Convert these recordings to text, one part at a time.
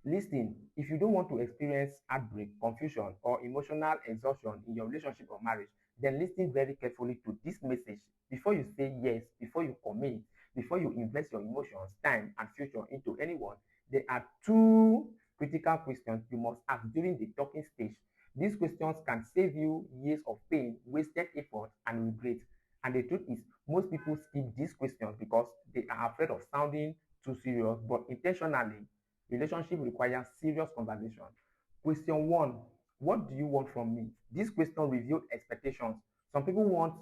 Listen, if you don't want to experience heartbreak, confusion, or emotional exhaustion in your relationship or marriage, then listen very carefully to this message before you say yes, before you commit, before you invest your emotions, time, and future into anyone. There are two critical questions you must ask during the talking stage. These questions can save you years of pain, wasted effort, and regret. And the truth is, most people skip these questions because they are afraid of sounding too serious, but intentionally relationship requires serious conversation. Question one, what do you want from me? This question reveals expectations. Some people want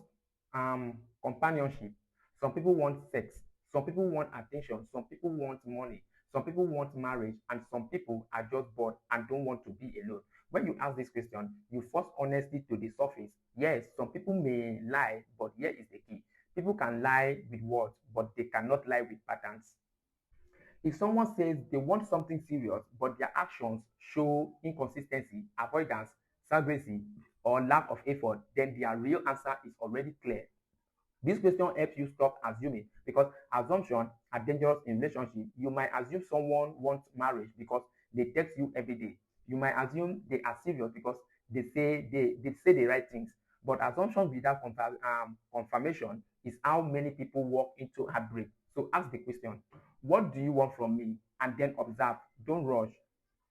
companionship. Some people want sex. Some people want attention. Some people want money. Some people want marriage. And some people are just bored and don't want to be alone. When you ask this question, you force honesty to the surface. Yes, some people may lie, but here is the key. People can lie with words, but they cannot lie with patterns. If someone says they want something serious, but their actions show inconsistency, avoidance, surrogacy, or lack of effort, then their real answer is already clear. This question helps you stop assuming because assumptions are dangerous in relationship. You might assume someone wants marriage because they text you every day. You might assume they are serious because they say the right things. But assumption without confirmation is how many people walk into heartbreak. So ask the question, what do you want from me? And then observe. Don't rush.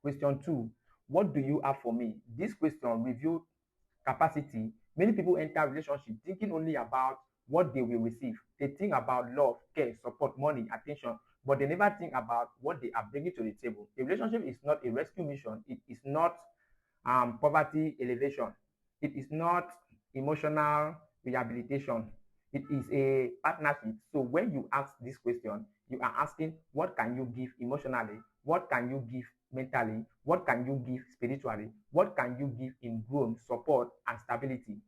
Question two, what do you have for me? This question reveals capacity. Many people enter relationship thinking only about what they will receive. They think about love, care, support, money, attention, but they never think about what they are bringing to the table. A relationship is not a rescue mission. It is not poverty elevation. It is not emotional rehabilitation. It is a partnership. So when you ask this question, you are asking, what can you give emotionally? What can you give mentally? What can you give spiritually? What can you give in growth, support, and stability?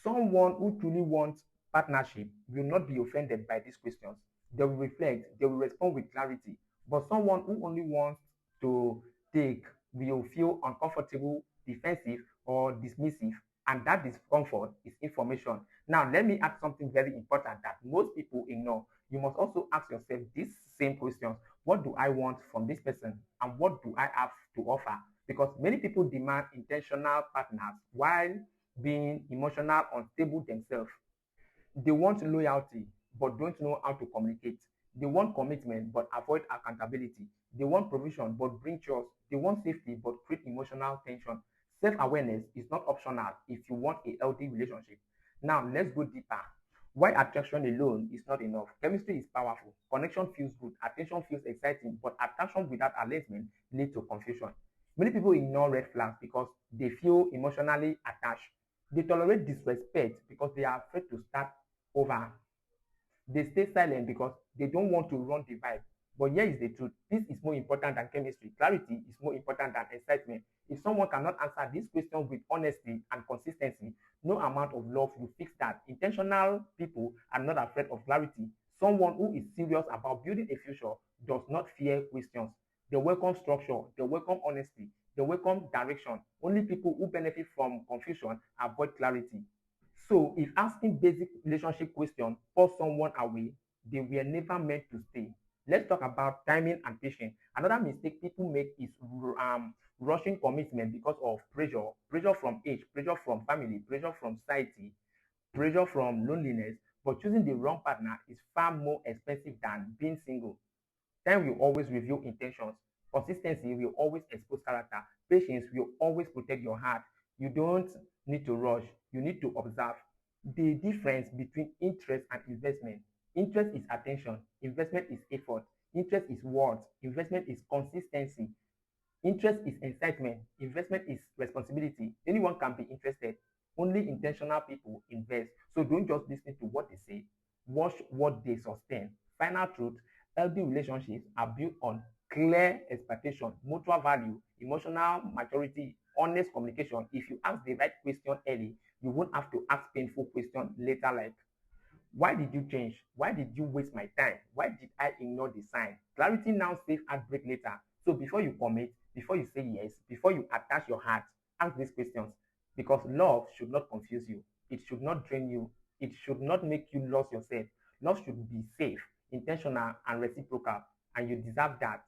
Someone who truly wants partnership will not be offended by these questions. They will reflect, they will respond with clarity. But someone who only wants to take will feel uncomfortable, defensive, or dismissive. And that discomfort is information. Now, let me add something very important that most people ignore. You must also ask yourself these same questions. What do I want from this person? And what do I have to offer? Because many people demand intentional partners while being emotional unstable themselves. They want loyalty but don't know how to communicate. They want commitment but avoid accountability. They want provision but bring trust. They want safety but create emotional tension. Self-awareness is not optional if you want a healthy relationship. Now let's go deeper. Why attraction alone is not enough? Chemistry is powerful. Connection feels good. Attention feels exciting. But attraction without alignment leads to confusion. Many people ignore red flags because they feel emotionally attached. They tolerate disrespect because they are afraid to start over. They stay silent because they don't want to run the vibe. But here is the truth. This is more important than chemistry. Clarity is more important than excitement. If someone cannot answer this question with honesty and consistency, no amount of love will fix that. Intentional people are not afraid of clarity. Someone who is serious about building a future does not fear questions. They welcome structure, they welcome honesty, they welcome direction. Only people who benefit from confusion avoid clarity. So if asking basic relationship questions pull someone away, they were never meant to stay. Let's talk about timing and patience. Another mistake people make is rushing commitment because of pressure. Pressure from age, pressure from family, pressure from society, pressure from loneliness. But choosing the wrong partner is far more expensive than being single. Time will always reveal intentions. Consistency will always expose character. Patience will always protect your heart. You don't need to rush. You need to observe. The difference between interest and investment. Interest is attention. Investment is effort. Interest is words. Investment is consistency. Interest is excitement. Investment is responsibility. Anyone can be interested. Only intentional people invest. So don't just listen to what they say. Watch what they sustain. Final truth, healthy relationships are built on clear expectation, mutual value, emotional maturity, honest communication. If you ask the right question early, you won't have to ask painful questions later like, why did you change? Why did you waste my time? Why did I ignore the sign? Clarity now saves heartbreak later. So before you commit, before you say yes, before you attach your heart, ask these questions. Because love should not confuse you. It should not drain you. It should not make you lose yourself. Love should be safe, intentional, and reciprocal. And you deserve that.